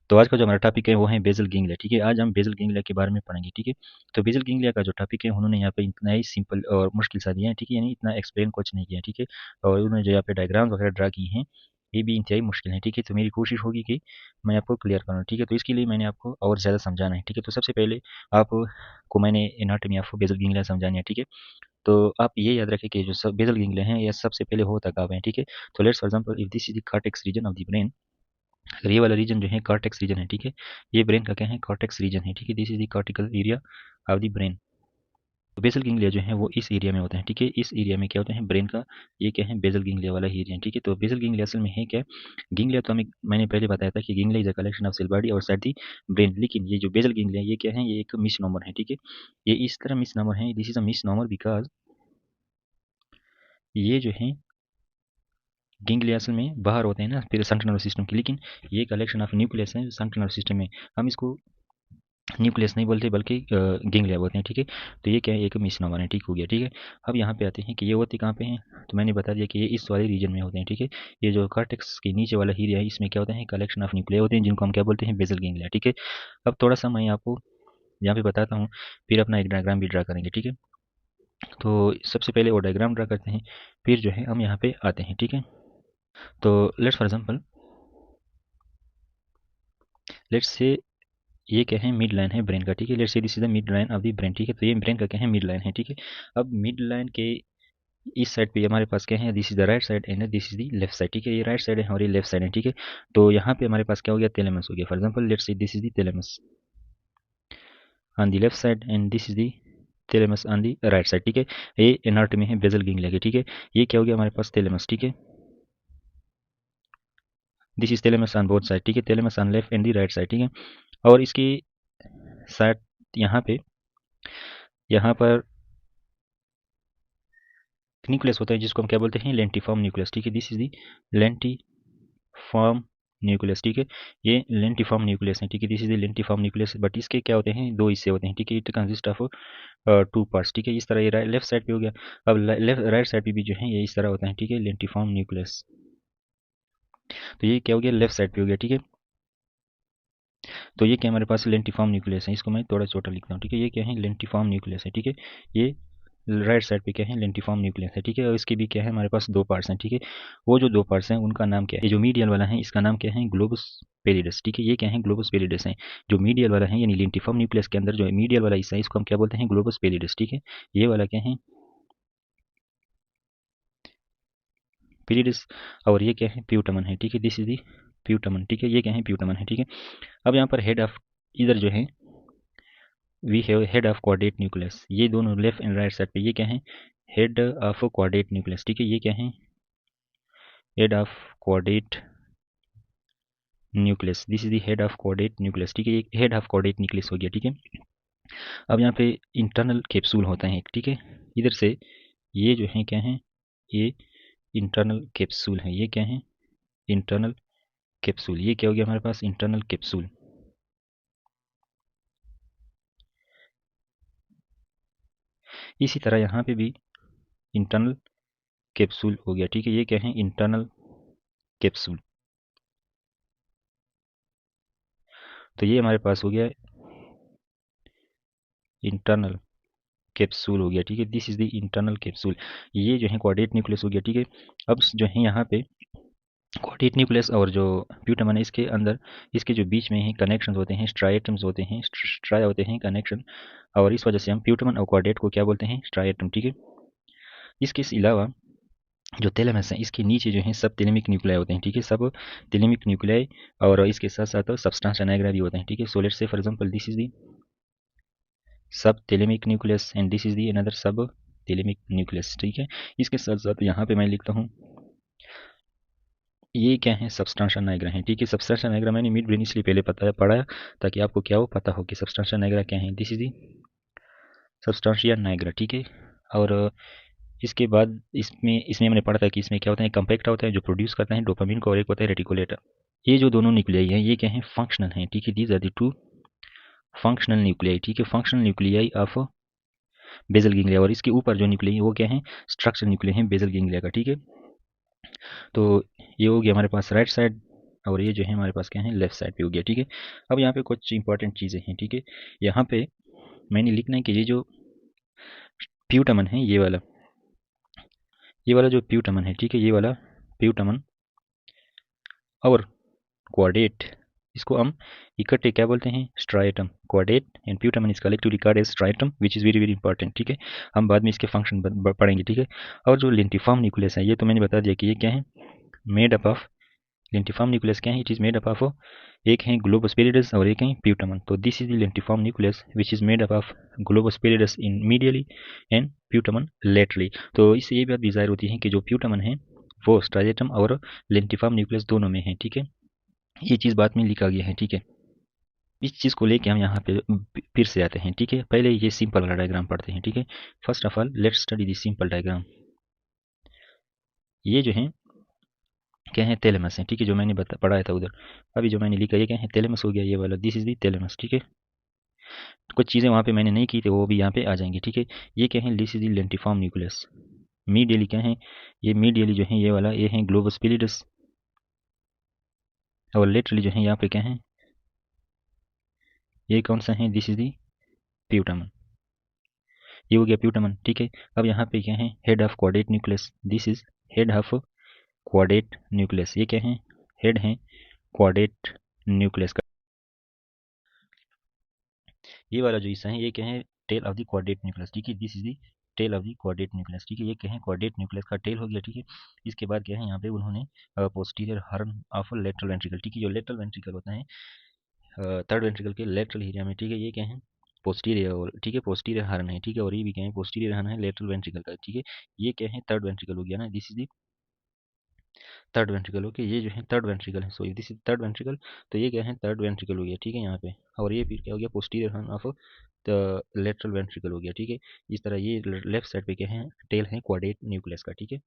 तो आज का जो हमारा टॉपिक है वो है बेसल गैंग्लिया। ठीक है, आज हम बेसल गैंग्लिया के बारे में पढ़ेंगे। ठीक है, तो बेसल गैंग्लिया का जो टॉपिक है उन्होंने यहाँ पे इतना ही सिंपल और मुश्किल सा दिया है। ठीक है, यानी इतना एक्सप्लेन कुछ नहीं किया। ठीक है, और उन्होंने जो यहाँ पे डायग्राम्स वगैरह ड्रा की हैं ये भी इंतहाई मुश्किल है। ठीक है, तो मेरी कोशिश होगी कि मैं आपको क्लियर करूँ। ठीक है, तो इसके लिए मैंने आपको और ज़्यादा समझाना है। ठीक है, तो सबसे पहले आपको मैंने एनाटॉमी ऑफ बेसल गैंग्लिया समझानी है। ठीक है, तो आप ये याद रखें कि जो सब बेसल गैंग्लिया हैं ये सबसे पहले होता कहाँ पे है। ठीक है, तो let's for example if this is the cortex region of the brain, अगर ये वाला रीजन जो है कॉर्टेक्स रीजन है। ठीक है, ये ब्रेन का क्या है, कॉर्टेक्स रीजन है। ठीक है, this is the cortical area of the brain. तो बेसल गैंग्लिया जो है वो इस एरिया में होते हैं। ठीक है, इस एरिया में क्या होते हैं, ब्रेन का ये क्या है, बेसल गैंग्लिया वाला ही एरिया है। ठीक है, तो बेसल गैंग्लिया असल में है क्या, गैंग्लिया तो मैंने पहले बताया था कि ganglia is a collection of cell body और साइड दी ब्रेन, लेकिन ये जो बेसल गैंग्लिया ये क्या है, ये एक मिस नॉमर है। ठीक है, ये इस तरह मिस नॉमर है, this is a misnomer because ये जो है गैंग्लिया असल में बाहर होते हैं ना फिर सेंट्रल नर्वस सिस्टम की, लेकिन ये कलेक्शन ऑफ न्यूक्लियस है सेंट्रल नर्वस सिस्टम में, हम इसको न्यूक्लियस नहीं बोलते बल्कि गैंग्लिया बोलते हैं। ठीक है, तो ये क्या है, एक मिसनोमर है। ठीक हो गया। ठीक है, अब यहाँ पे आते हैं कि ये होते कहाँ पे हैं, तो मैंने बता दिया कि ये इस वाले रीजन में होते हैं। ठीक है, ये जो कार्टेक्स के नीचे वाला एरिया है इसमें क्या होता है, कलेक्शन ऑफ न्यूक्लिया होते हैं जिनको हम क्या बोलते हैं, बेसल गैंग्लिया। ठीक है, अब थोड़ा सा मैं आपको यहाँ पे बताता हूँ, फिर अपना एक डायग्राम भी ड्रा करेंगे। ठीक है, तो सबसे पहले वो डायग्राम ड्रा करते हैं, फिर जो है हम यहाँ पे आते हैं। ठीक है, तो let's for example let's say ये क्या है, मिड लाइन है ब्रेन का। ठीक है, let's say this is the mid line of the brain. ठीक है, तो ये ब्रेन का क्या है, मिड लाइन है। ठीक है, अब मिड लाइन के इस साइड पे हमारे पास क्या है, this is the right side and this is the left side. ठीक है, ये राइट साइड है और ये लेफ्ट साइड है। ठीक है, तो यहाँ पे हमारे पास क्या हो गया, थैलेमस हो गया। For example let's say this is the thalamus on the left side and this is the thalamus on the right side. ठीक है, ये एनाटॉमी है बेसल गैंग्लिया की। ठीक है, ये क्या हो गया हमारे पास, थैलेमस। ठीक है, this is thalamus on both side. ठीक है, thalamus on left and the right side. ठीक है, और इसकी साइड यहाँ पे यहाँ पर न्यूक्लियस होता है जिसको हम क्या बोलते हैं, लेंटिफॉर्म न्यूक्लियस। ठीक है, this is the lentiform nucleus. ठीक है, ये लेंटिफॉर्म न्यूक्लियस है। ठीक है, this is the lentiform nucleus, but इसके क्या होते हैं, दो हिस्से होते हैं। ठीक है, it consist of two parts. ठीक है, इस तरह ये लेफ्ट साइड पे हो गया। अब लेफ्ट राइट साइड पे भी जो है ये इस तरह होता है। ठीक है, लेंटिफॉर्म न्यूक्लियस, तो ये क्या हो गया, लेफ्ट साइड पे हो गया। ठीक है, तो ये क्या हमारे पास लेंटिफॉर्म न्यूक्लियस है, इसको मैं थोड़ा छोटा लिखता हूँ। ठीक है, ये क्या है, लेंटिफॉर्म न्यूक्लियस है। ठीक है, ये राइट साइड पे क्या है, लेंटिफॉर्म न्यूक्लियस है। ठीक है, और इसके भी क्या है, हमारे पास दो पार्ट्स हैं। ठीक है, वो जो दो पार्ट्स हैं उनका नाम क्या है, ये जो मीडियल वाला है इसका नाम क्या है, ग्लोबस पेरिडस। ठीक है, ये क्या है, ग्लोबस पेरिडस है। जो मीडियल वाला है यानी लेंटिफॉर्म न्यूक्लियस के अंदर जो मीडियल वाला हिस्सा है इसको हम क्या बोलते हैं, ग्लोबस पेरिडस। ठीक है, ये वाला क्या है, पेरिडस, और ये क्या है, प्यूटमन है। ठीक है, दिस इज दी प्यूटमन। ठीक है, ये क्या है, प्यूटमन है। ठीक है, अब यहाँ पर हेड ऑफ इधर जो है we have head of caudate nucleus, ये दोनों लेफ्ट एंड राइट साइड पे ये क्या है, हेड ऑफ क्वाड्रेट न्यूक्लियस। ठीक है, ये क्या है, head of caudate nucleus, this is the head of caudate nucleus. ठीक है, ये हेड ऑफ क्वाड्रेट न्यूक्लियस हो गया। ठीक है, अब यहाँ पे इंटरनल कैप्सूल होता है। ठीक है, इधर से ये जो है क्या है, ये इंटरनल कैप्सूल है। ये क्या है, इंटरनल कैप्सूल, ये क्या हो गया हमारे पास, इंटरनल कैप्सूल। इसी तरह यहाँ पे भी इंटरनल कैप्सूल हो गया। ठीक है, ये क्या है, इंटरनल कैप्सूल, तो ये हमारे पास हो गया इंटरनल कैप्सूल हो गया। ठीक है, this is the internal capsule, ये जो है क्वाड्रेट न्यूक्लियस हो गया। ठीक है, अब जो है यहाँ पे क्वाड्रेट न्यूक्लियस और जो प्यूटमन है इसके अंदर इसके जो बीच में है कनेक्शन होते हैं, स्ट्राइएटम्स होते हैं, स्ट्राई होते हैं कनेक्शन, और इस वजह से हम प्यूटमन और क्वाड्रेट को क्या बोलते हैं, स्ट्राइएटम। ठीक है, इसके अलावा जो थैलेमस है इसके नीचे जो है सब थैलेमिक न्यूक्लियाई होते हैं। ठीक है, सब थैलेमिक न्यूक्लियाई, और इसके साथ साथ सब्सटेंशिया निग्रा भी होते हैं। ठीक है, so let's say for example this is the subthalamic nucleus and this is the another subthalamic nucleus. ठीक है, इसके साथ साथ यहाँ पे मैं लिखता हूँ ये क्या है, सब्सटेंशिया निग्रा है। ठीक है, सब्सटेंशिया निग्रा मैंने मिड ब्रेन इसलिए पहले पढ़ाया ताकि आपको क्या हो, पता हो कि सब्सटेंशिया निग्रा क्या है। This is the substantia nigra. ठीक है, और इसके बाद इसमें इसमें हमने पढ़ा था कि इसमें क्या होता है, कंपैक्ट होता है जो प्रोड्यूस करता है डोपामिन को, और एक होता है रेटिकुलेटर। ये जो दोनों न्यूक्लियाई हैं ये क्या है, फंक्शनल हैं। ठीक है, these are the two functional nuclei. ठीक है, functional nuclei of basal ganglia, और इसके ऊपर जो न्यूक्लियाई वो क्या है, स्ट्रक्चर न्यूक्लियाई है बेसल गैंग्लिया का। ठीक है, तो ये हो गया हमारे पास राइट साइड और ये जो है हमारे पास क्या है, लेफ्ट साइड पे हो गया। ठीक है, अब यहाँ पे कुछ इंपॉर्टेंट चीज़ें हैं। ठीक है, यहाँ पे मैंने लिखना है कि ये जो प्यूटामन है, ये वाला जो प्यूटामन है, ठीक है, ये वाला प्यूटामन और क्वाड्रेट, इसको हम इकट्ठे क्या बोलते हैं, striatum. Caudate and putamen is collectively called as striatum which is very very important. ठीक है, हम बाद में इसके फंक्शन पढ़ेंगे। ठीक है, और जो लेंटिफॉर्म न्यूक्लियस है, ये तो मैंने बता दिया कि ये क्या है, made up of, lentiform nucleus क्या है, it is made up of, एक है ग्लोबोस्पिलिडस और एक है प्यूटामन। तो this is the lentiform nucleus which is made up of globus pallidus in medially and putamen laterally. तो इससे ये बात भी जाहिर होती है कि जो प्यूटामन है वो स्ट्राइटम और लेंटिफॉर्म न्यूक्लियस दोनों में है। ठीक है, ये चीज़ बाद में लिखा गया है। ठीक है, इस चीज़ को लेके हम यहाँ पे फिर से आते हैं। ठीक है, पहले ये सिंपल वाला डायग्राम पढ़ते हैं। ठीक है, first of all let's study this simple diagram. ये जो है क्या है, थैलेमस है। ठीक है, जो मैंने पढ़ाया था उधर, अभी जो मैंने लिखा ये क्या है, थैलेमस हो गया ये वाला, दिस इज दी थैलेमस। ठीक है, कुछ चीज़ें वहाँ पे मैंने नहीं की थी वो भी यहाँ पे आ जाएंगी। ठीक है, ये क्या है, this is the lentiform nucleus. Medially क्या है, ये मीडियली जो है ये वाला, ये है ग्लोबोस्पिलिडस, और लेटरली जो है यहाँ पे क्या है, ये कौन सा है, दिस इज दी प्यूटामन। ये हो गया प्यूटामन। ठीक है, अब यहाँ पे क्या है, head of caudate nucleus, this is head of caudate nucleus. ये क्या है, हेड है क्वाड्रेट न्यूक्लियस का। ये वाला जो हिस्सा है ये क्या है, tail of the caudate nucleus. ठीक है, this is the tail of the caudate nucleus. ठीक है, ये क्या है, क्वाड्रेट न्यूक्लियस का टेल हो गया। ठीक है, इसके बाद क्या है, यहाँ पे उन्होंने posterior horn of lateral ventricle, ठीक है, जो लेटरल वेंट्रिकल होता है थर्ड वेंट्रिकल के लेटरल एरिया में, ठीक है, ये क्या है, पोस्टीरियर, और ठीक है पोस्टीरियर हॉर्न है। ठीक है, और ये भी क्या है, पोस्टीरियर हॉर्न है लेटरल वेंट्रिकल का। ठीक है, ये क्या है, थर्ड वेंट्रिकल हो गया ना, this is the third ventricle. Okay, ये जो है थर्ड वेंट्रिकल है, so this is third ventricle. तो ये क्या है, थर्ड वेंट्रिकल हो गया। ठीक है, यहाँ पे, और ये फिर क्या हो गया, posterior horn of the lateral ventricle हो गया। ठीक है, इस तरह ये लेफ्ट साइड पे क्या है, टेल है क्वाड्रेट न्यूक्लियस का। ठीक है,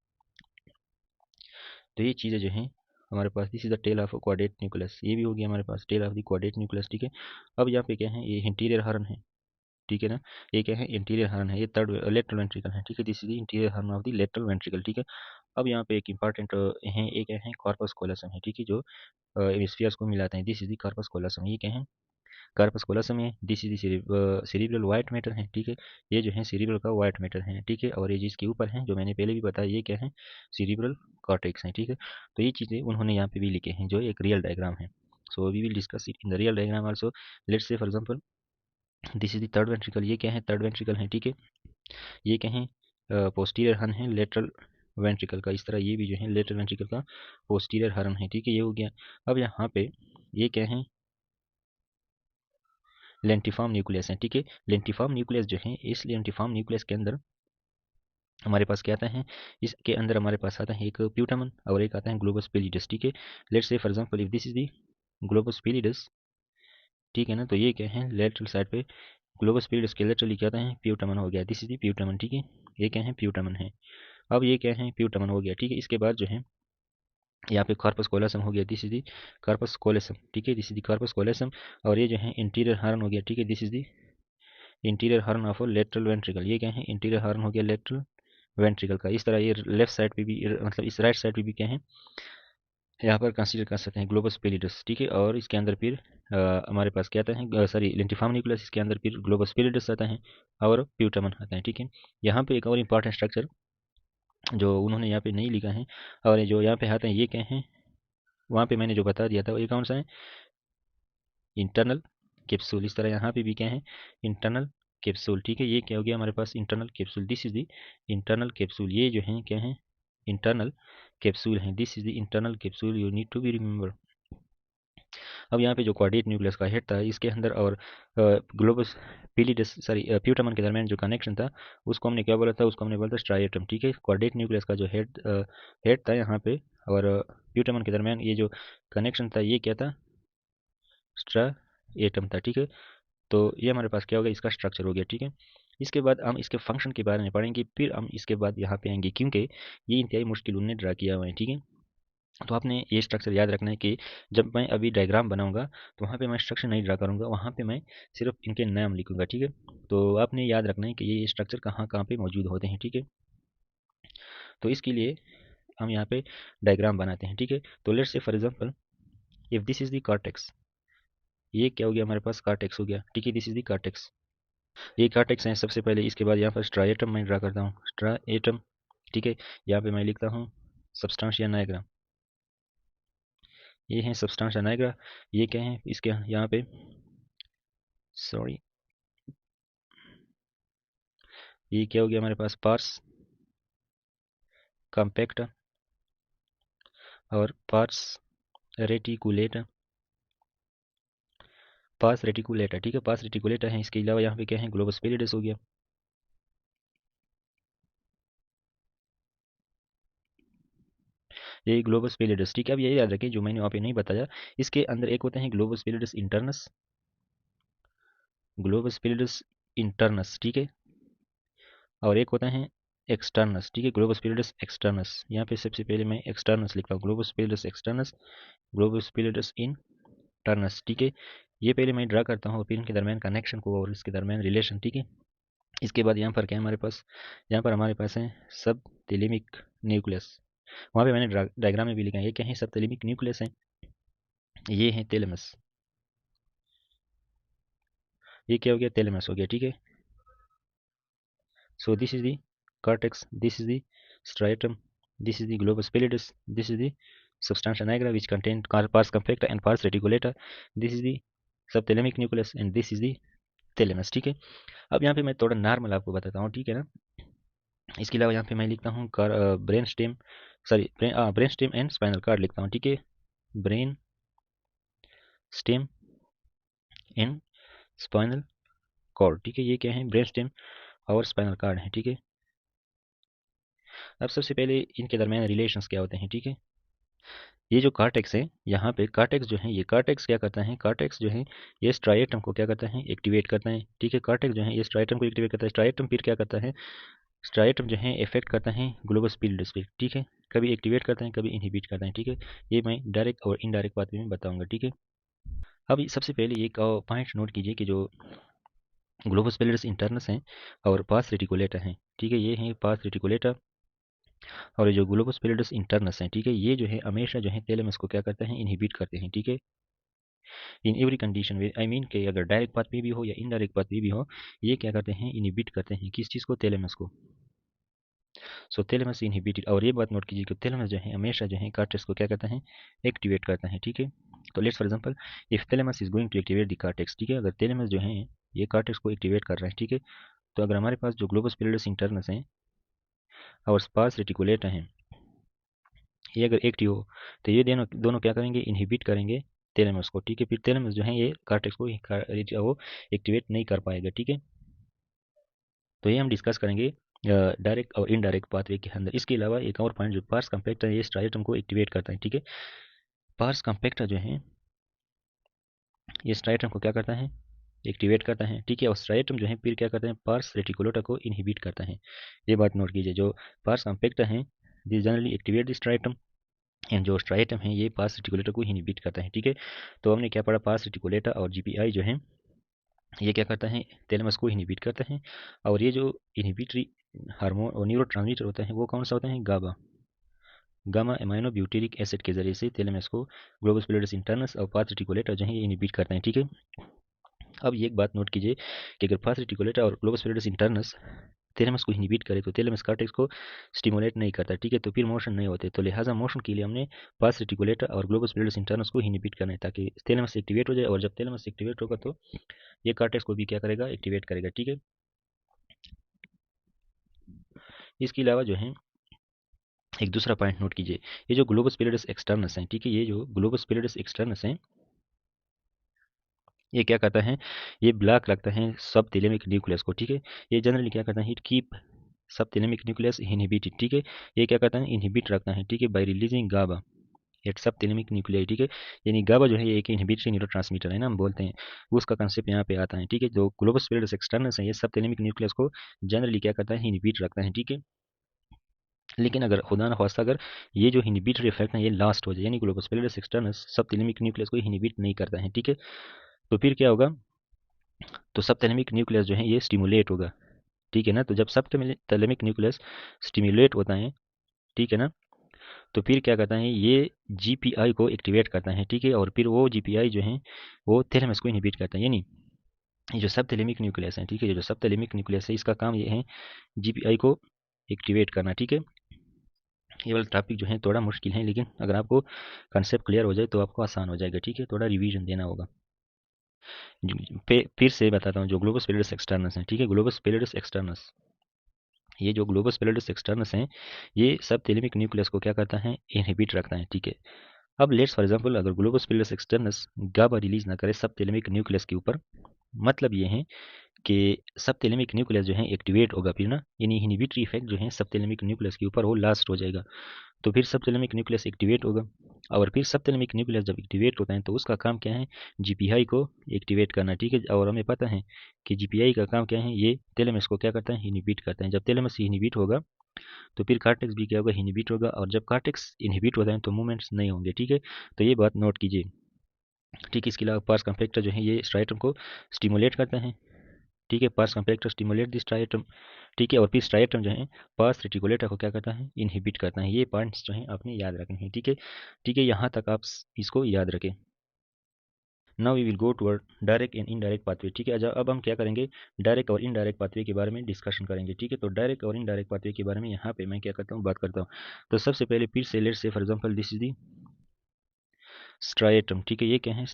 तो ये चीज़ें जो हैं हमारे पास, this is the tail of caudate nucleus, ये भी हो गया हमारे पास tail of the caudate nucleus. ठीक है, अब यहाँ पे क्या है, ये इंटीरियर हॉर्न है। ठीक है ना, ये क्या है, इंटीरियर हॉर्न है, ये थर्ड लेटरल वेंट्रिकल है। ठीक है, this is the interior horn of the lateral ventricle. ठीक है, अब यहाँ पे एक इंपॉर्टेंट है, एक है कॉर्पस कोलोसम है। ठीक है, जो हेमिस्फीयर्स को मिलाते हैं, दिस इज द कॉर्पस कोलोसम। ये क्या है, कॉर्पस कोलोसम है, this is the cerebral white matter है। ठीक है, ये जो है सेरिब्रल का व्हाइट मैटर है। ठीक है, और ये जिसके ऊपर है, जो मैंने पहले भी बताया, ये क्या है, सेरिब्रल कॉर्टेक्स है। ठीक है, तो ये चीज़ें उन्होंने यहाँ पे भी लिखे हैं, जो एक रियल डायग्राम है। So we will discuss it in the real diagram also. Let's say for example this is the third ventricle, ये क्या है, थर्ड वेंट्रिकल है। ठीक है, ये क्या है, पोस्टीरियर हॉर्न है लेटरल वेंट्रिकल का। इस तरह ये भी जो है लेटरल वेंट्रिकल का पोस्टीरियर हॉर्न है। ठीक है, ये हो गया। अब यहाँ पे ये क्या है, लेंटिफॉर्म न्यूक्लियस है। ठीक है, लेंटिफॉर्म न्यूक्लियस जो है, इस लेंटिफॉर्म न्यूक्लियस के अंदर हमारे पास क्या आता है, इसके अंदर हमारे पास आता है एक प्यूटामन और एक आता है ग्लोबोस्पिलिडस। ठीक है, let's say for example if this is the globus pallidus, ठीक है ना, तो ये क्या है, लेटरल साइड पे ग्लोबोस्पिलिडस के लेटरली क्या आता है, प्यूटामन हो गया, दिस इज द प्यूटामन। ठीक है, ये क्या है, प्यूटामन है। अब ये क्या है, प्यूटामन हो गया। ठीक है, इसके बाद जो है यहाँ पे कार्पस कोलेसम हो गया, this is the corpus callosum. ठीक है, this is the corpus callosum, और ये जो है इंटीरियर हॉर्न हो गया। ठीक है, this is the interior horn of lateral ventricle. ये क्या है, इंटीरियर हॉर्न हो गया लेटरल वेंट्रिकल का। इस तरह ये लेफ्ट साइड पे भी, मतलब इस राइट साइड पे भी क्या है, यहाँ पर कंसीडर कर सकते हैं ग्लोबस पेलिडस। ठीक है, और इसके अंदर फिर हमारे पास क्या आता है, सॉरी लेंटिफॉर्म न्यूक्लियस, इसके अंदर फिर ग्लोबस पेलिडस आता है और प्यूटामन आता है। ठीक है, यहाँ पे एक और इंपॉर्टेंट स्ट्रक्चर जो उन्होंने यहाँ पे नहीं लिखा है, और जो यहाँ पे आते हैं, ये क्या है, वहाँ पे मैंने जो बता दिया था वो ये कौन सा है, इंटरनल कैप्सूल। इस तरह यहाँ पे भी क्या है, इंटरनल कैप्सूल। ठीक है, ये क्या हो गया हमारे पास, internal capsule, this is the internal capsule. ये जो है क्या है, इंटरनल कैप्सूल है, this is the internal capsule, you need to be remember. अब यहाँ पे जो क्वाड्रेट न्यूक्लियस का हेड था, इसके अंदर और ग्लोबस पिलिडस, सॉरी प्यूटामन के दरमियान जो कनेक्शन था, उसको हमने क्या बोला था, उसको हमने बोला था स्ट्राइएटम। ठीक है, क्वाड्रेट न्यूक्लियस का जो हेड था यहाँ पे, और प्यूटामन के दरमियान ये जो कनेक्शन था, ये क्या था, स्ट्राइएटम था। ठीक है, तो ये हमारे पास क्या होगा, इसका स्ट्रक्चर हो गया। ठीक है, इसके बाद हम इसके फंक्शन के बारे में पढ़ेंगे, फिर हम इसके बाद यहाँ पे आएंगे, क्योंकि ये इंतहाई मुश्किल उन्होंने ड्रा किया हुआ है। ठीक है, तो आपने ये स्ट्रक्चर याद रखना है कि जब मैं अभी डायग्राम बनाऊंगा तो वहाँ पे मैं स्ट्रक्चर नहीं ड्रा करूंगा, वहाँ पे मैं सिर्फ इनके नाम लिखूंगा। ठीक है, तो आपने याद रखना है कि ये स्ट्रक्चर कहाँ कहाँ पे मौजूद होते हैं। ठीक है, तो इसके लिए हम यहाँ पे डायग्राम बनाते हैं। ठीक है, तो let's say for example if this is the cortex, ये क्या हो गया हमारे पास, कार्टेक्स हो गया, ठीक है, दिस इज द कार्टेक्स, ये कार्टेक्स है सबसे पहले। इसके बाद यहाँ पर स्ट्राएटम मैं ड्रा करता हूँ, स्ट्राएटम, ठीक है, यहाँ पे मैं लिखता हूँ सब्सटेंशिया नाइग्रा, ये है सब्सटेंशिया नाइग्रा। ये क्या है इसके यहाँ पे, सॉरी, ये क्या हो गया हमारे पास, पार्स कॉम्पैक्ट और पार्स रेटिकुलेटा, पास रेटिकुलेटा, ठीक है, पास रेटिकुलेटा है। इसके अलावा यहाँ पे क्या है, ग्लोबस पेलिडस हो गया, ये ग्लोबस पेलिडस, ठीक है। अब ये याद रखें जो मैंने वहाँ पे नहीं बताया, इसके अंदर एक होते हैं ग्लोबस पेलिडस इंटरनस, ग्लोबस पेलिडस इंटरनस, ठीक है, और एक होता है एक्सटर्नस, ठीक है, ग्लोबस पेलिडस एक्सटर्नस। यहाँ पे सबसे पहले मैं एक्सटर्नस लिखता हूँ, ग्लोबस पेलिडस एक्सटर्नस, ग्लोबस पेलिडस इंटरनस, ठीक है। ये पहले मैं ड्रा करता हूँ और फिर इनके दरमियान कनेक्शन को और इसके दरमियान रिलेशन, ठीक है। इसके बाद यहाँ पर क्या है हमारे पास, यहाँ पर हमारे पास है सब थैलेमिक न्यूक्लियस, वहाँ पे मैंने डायग्राम में भी लिखा है, ये क्या है, सब थैलेमिक न्यूक्लियस है, ये है थैलेमस, ये क्या हो गया, थैलेमस हो गया, ठीक है। So this is the cortex, this is the striatum, this is the globus pallidus, this is the substantia nigra which contain pars compacta and pars reticulata, this is the subthalamic nucleus and this is the thalamus, ठीक है। अब यहाँ पे मैं थोड़ा normal आपको बताता हूँ, ठीक है ना। इसके अलावा यहाँ पे मैं लिखता हूँ brain stem, sorry brain stem and spinal cord लिखता हूँ, ठीक है, brain stem and spinal cord, ठीक है, ये क्या है, ब्रेन स्टेम और स्पाइनल कार्ड है, ठीक है। अब सबसे पहले इनके दरमियान रिलेशंस क्या होते हैं, ठीक है। ये जो कार्टेक्स है, यहाँ पे कार्टेक्स जो है, ये कार्टेक्स क्या करता है, कार्टेक्स जो है ये स्ट्राइएटम को क्या करता है, एक्टिवेट करता है, ठीक है। कार्टेक्स जो है ये स्ट्राइएटम को एक्टिवेट करता है, स्ट्राइएटम फिर क्या करता है, स्ट्राइएटम जो है इफेक्ट करता है ग्लोबस पेलिडस पे, ठीक है, कभी एक्टिवेट करता है कभी इनहिबिट करता है, ठीक है। ये मैं डायरेक्ट और इनडायरेक्ट बात में बताऊंगा, ठीक है। अब सबसे पहले एक पॉइंट नोट कीजिए कि जो ग्लोबस पेलिडस इंटरनस हैं और पास रेटिकुलेटा हैं, ठीक है, ये हैं पास रेटिकुलेटा, और ये जो ग्लोबस पेलिडस इंटरनस हैं, ठीक है, ये जो है हमेशा जो है थैलेमस को क्या करते हैं, इनहिबिट करते हैं, ठीक है। इन एवरी कंडीशन में, आई मीन कि अगर डायरेक्ट पाथ में भी हो या इनडायरेक्ट पाथ में भी हो, ये क्या करते हैं, इनहिबिट करते हैं किस चीज़ को, थैलेमस को। सो थैलेमस इनहिबिटेड, और ये बात नोट कीजिए कि थैलेमस जो है हमेशा जो है कार्टेक्स को क्या करता है, एक्टिवेट करता है, ठीक है। तो let's for example, if thalamus is going to activate the cortex, ठीक है, अगर थैलेमस जो है ये कार्टेक्स को एक्टिवेट कर रहा है, ठीक है, तो अगर हमारे पास जो ग्लोबस पेरिडस इंटरनस है और स्पार्स रेटिकुलेटा है, ये अगर एक्टिव हो, तो ये दोनों दोनों क्या करेंगे, इनहिबिट करेंगे थैलेमस को, ठीक है। फिर थैलेमस जो है ये कार्टेक्स को वो एक्टिवेट नहीं कर पाएगा, ठीक है। तो ये हम डिस्कस करेंगे डायरेक्ट और इनडायरेक्ट पाथवे के अंदर। इसके अलावा एक और पॉइंट जो पार्स कम्पेक्टर है, ये स्ट्राइएटम को एक्टिवेट करता है, ठीक है। पार्स कम्पेक्टर जो है ये स्ट्राइएटम को क्या करता है, एक्टिवेट करता है, ठीक है, और स्ट्राइएटम जो है फिर क्या करता है, पार्स रेटिकुलेटा को इनहिबिट करता है। ये बात नोट कीजिए, जो पार्स कम्पेक्टर है this generally activate the striatum, and जो स्ट्राइएटम है ये पास रेटिकुलेटर को इनहिबिट करता है, ठीक है। तो हमने क्या पढ़ा, पास रेटिकुलेटर और जीपीआई जो है ये क्या करता है, थैलेमस को इनहिबिट करता है, और ये जो इनहिबिटरी हार्मोन और न्यूरोट्रांसमीटर होता है वो कौन सा होता है, गाबा, गामा एमाइनो ब्यूटेरिक एसिड के जरिए से थैलेमस को ग्लोबस पेलिडस इंटरनस और पास रेटिकुलेटर जो है ये इनहिबिट करते हैं, ठीक है। अब ये एक बात नोट कीजिए कि अगर पास रेटिकुलेटर और ग्लोबस पेलिडस इंटरनस थैलेमस को इनहिबिट करे तो थैलेमस कार्टेक्स को स्टिमुलेट नहीं करता, ठीक है, तो फिर मोशन नहीं होते। तो लिहाजा मोशन के लिए हमने पास रेटिकुलेटर और ग्लोबस पेलिडस इंटरनस को इनहिबिट करना है ताकि थैलेमस एक्टिवेट हो जाए, और जब थैलेमस एक्टिवेट होगा तो ये कार्टेक्स को भी क्या करेगा, एक्टिवेट करेगा, ठीक है। इसके अलावा जो है एक दूसरा पॉइंट नोट कीजिए, ये जो ग्लोबस पेलिडस एक्सटर्नस हैं, ठीक है, ये जो ग्लोबस पेलिडस एक्सटर्नस हैं ये क्या करता है, ये ब्लॉक रखता है सब थैलेमिक न्यूक्लियस को, ठीक है। ये जनरली क्या करता है, इट कीप सब थैलेमिक न्यूक्लियस इनहिबिटेड, ठीक है, ये क्या करता है, इनहिबिट रखता है, ठीक है, बाय रिलीजिंग गाबा एट सब थैलेमिक न्यूक्लियाई, ठीक है। यानी गाबा जो है ये एक इनहिबिटरी न्यूरोट्रांसमीटर है ना, हम बोलते हैं, उसका कंसेप्ट यहाँ पे आता है, ठीक है। जो ग्लोबस पेरिडस एक्सटर्नस है ये सब थैलेमिक न्यूक्लियस को जनरली क्या करता है, इनहिबिट रखता है, ठीक है। लेकिन अगर खुदा न खास्ता अगर ये जो इनहिबिटरी इफेक्ट है ये लास्ट हो जाए, यानी ग्लोबस पेरिडस एक्सटर्नस सब थैलेमिक न्यूक्लियस को इनहिबिट नहीं करता है, ठीक है, तो फिर क्या होगा, तो सब थैलेमिक न्यूक्लियस जो है ये स्टिमुलेट होगा, ठीक है ना। तो जब सब थैलेमिक न्यूक्लियस स्टिमुलेट होता है, ठीक है ना, तो फिर क्या करता है, ये जीपीआई को एक्टिवेट करता है, ठीक है, और फिर वो जीपीआई जो है वो थैलेमस को इनहिबिट करता है। यानी ये जो सबथैलेमिक न्यूक्लियस है, ठीक है, ये जो सबथैलेमिक न्यूक्लियस है इसका काम ये है जीपीआई को एक्टिवेट करना, ठीक है। ये वाला टॉपिक जो है थोड़ा मुश्किल है, लेकिन अगर आपको कंसेप्ट क्लियर हो जाए तो आपको आसान हो जाएगा, ठीक है, थोड़ा रिवीजन देना होगा। फिर से बताता हूँ, जो ग्लोबस पैलिडस एक्सटर्नस है, ठीक है, ग्लोबस पैलिडस एक्सटर्नस, ये जो ग्लोबस पैलिडस एक्सटर्नस हैं ये सब थैलेमिक न्यूक्लियस को क्या करता है, इनहिबिट रखता है, ठीक है। अब लेट्स फॉर एग्जांपल, अगर ग्लोबस पैलिडस एक्सटर्नस गाबा रिलीज ना करे सब थैलेमिक न्यूक्लियस के ऊपर, मतलब ये है कि सबथैलेमिक न्यूक्लियस जो है एक्टिवेट होगा फिर ना, यानी इनहिबिटरी इफेक्ट जो है सबथैलेमिक न्यूक्लियस के ऊपर वो लास्ट हो जाएगा। तो फिर सबथैलेमिक न्यूक्लियस एक्टिवेट होगा, और फिर सबथैलेमिक न्यूक्लियस जब एक्टिवेट होता है तो उसका काम क्या है, जीपीआई को एक्टिवेट करना, ठीक है। और हमें पता है कि जीपीआई का काम क्या है, ये थैलेमस को क्या करता है, इनहिबिट करता है। जब थैलेमस इनहिबिट होगा तो फिर कार्टेक्स भी क्या होगा, इनहिबिट होगा, और जब कार्टेक्स इनहिबिट होता है तो मूवमेंट्स नहीं होंगे, ठीक है। तो ये बात नोट कीजिए, ठीक है। इसके अलावा पार्स कंपैक्टर जो है ये स्ट्राइटम को स्टिमुलेट करता है, ठीक है, pars compacta stimulate the striatum, ठीक है, और फिर स्ट्राइटम जो है पार्स रेटिकुलेटर को क्या करता है, इनहिबिट करता है। ये पॉइंट्स जो है आपने याद रखने हैं, ठीक है, ठीक है, यहाँ तक आप इसको याद रखें। Now we will go toward direct and indirect pathway, ठीक है। अच्छा, अब हम क्या करेंगे, डायरेक्ट और इनडायरेक्ट पाथवे के बारे में डिस्कशन करेंगे, ठीक है। तो डायरेक्ट और इनडायरेक्ट पाथवे के बारे में यहाँ पे मैं क्या करता हूँ, बात करता हूँ। तो सबसे पहले फिर से let's say for example this is the striatum, ठीक है, ये क्या है,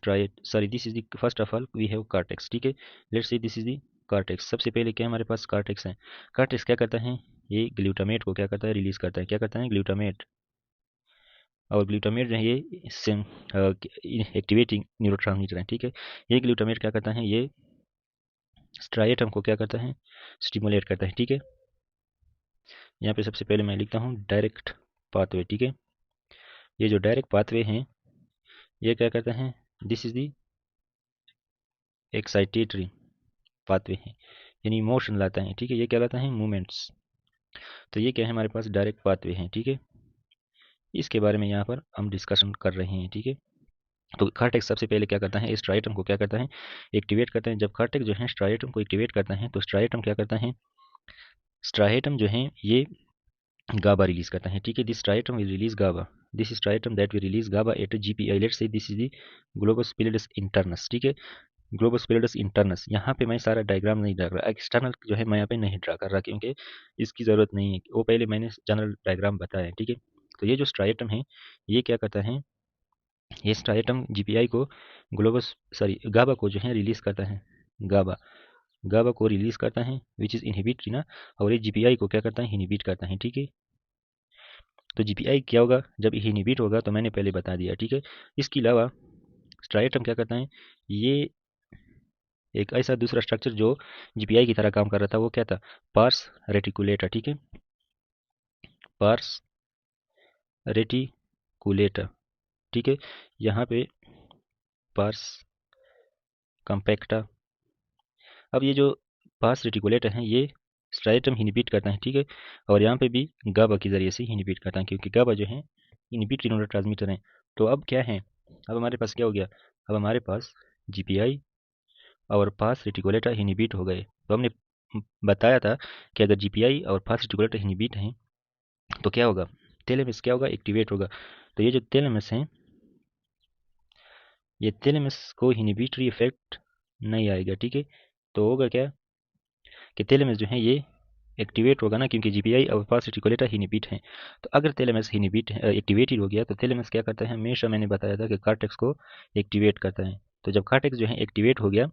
this is the first of all we have cortex, ठीक है। Let's say this is the cortex. सबसे पहले क्या हमारे पास कार्टेक्स है, कार्टेक्स क्या करता है, ये ग्लूटामेट को क्या करता है, रिलीज करता है, क्या करता है, ग्लूटामेट। और ग्लूटामेट जो है ये सेम एक्टिवेटिंग न्यूरोट्रांसमीटर है, ठीक है। ये ग्लूटामेट क्या करता है, ये स्ट्राइटम को क्या करता है, स्टिमुलेट करता है, ठीक है। यहाँ पे सबसे पहले मैं लिखता हूँ डायरेक्ट पाथवे, ठीक है। ये जो डायरेक्ट पाथवे हैं ये क्या करता है, this is the excitatory pathway है, यानी मोशन लाता है, ठीक है। ये क्या लाता है, मूवमेंट्स। तो ये क्या है, हमारे पास डायरेक्ट पाथवे हैं, ठीक है। इसके बारे में यहाँ पर हम डिस्कशन कर रहे हैं, ठीक है। तो कार्टेक्स सबसे पहले क्या करता है, स्ट्राइटम को क्या करता है, एक्टिवेट करता है। जब कार्टेक्स जो है स्ट्राइटम को एक्टिवेट करता है तो स्ट्राइटम क्या करता है, स्ट्राइटम जो है ये गाबा रिलीज करता है, ठीक है। This striatum will release GABA, this striatum that will release GABA at GPI, let's say this is the globus pallidus internus, ठीक है। ग्लोबस पैलिडस इंटरनस, यहाँ पे मैं सारा डायग्राम नहीं ड्रा कर रहा, एक्सटर्नल जो है मैं यहाँ पे नहीं ड्रा कर रहा क्योंकि इसकी ज़रूरत नहीं है, वो पहले मैंने जनरल डायग्राम बताया है, ठीक है। तो ये जो स्ट्राइटम है ये क्या करता है, ये स्ट्राइटम जीपीआई को गाबा को जो है रिलीज करता है, गाबा गाबा को रिलीज करता है विच इज़ इनहिबिटरी ना, और ये जीपीआई को क्या करता है, इनहिबिट करता है, ठीक है। तो जीपीआई क्या होगा, जब इनहिबिट होगा तो मैंने पहले बता दिया, ठीक है। इसके अलावा स्ट्राइटम क्या करता है, ये एक ऐसा दूसरा स्ट्रक्चर जो जीपीआई की तरह काम कर रहा था वो क्या था, पार्स रेटिकुलेटर, ठीक है, पार्स रेटिकुलेटर, ठीक है। यहाँ पे पार्स कंपैक्टा। अब ये जो पार्स रेटिकुलेटर है ये स्ट्राइटम इनहिबिट करता है, ठीक है, और यहाँ पे भी गाबा के जरिए से इनहिबिट करता है क्योंकि गाबा जो है इनहिबिटरी न्यूरोट्रांसमीटर है। तो अब क्या है, अब हमारे पास क्या हो गया, अब हमारे पास जीपीआई और पास रेटिकुलेटर इनहिबिट हो गए। तो हमने बताया था कि अगर जीपीआई और पास रेटिकुलेटर इनहिबिट हैं तो क्या होगा, थैलेमस क्या होगा, एक्टिवेट होगा। तो ये जो थैलेमस है ये थैलेमस को इनहिबिटरी इफेक्ट नहीं आएगा, ठीक है। तो होगा क्या कि थैलेमस जो है ये एक्टिवेट होगा ना, क्योंकि जीपीआई और पास रेटिकुलेटर इनहिबिट हैं। तो अगर थैलेमस इनहिबिट एक्टिवेटेड हो गया तो थैलेमस क्या करता है, हमेशा मैंने बताया था कि कार्टेक्स को एक्टिवेट करता है। तो जब कार्टेक्स जो है एक्टिवेट हो गया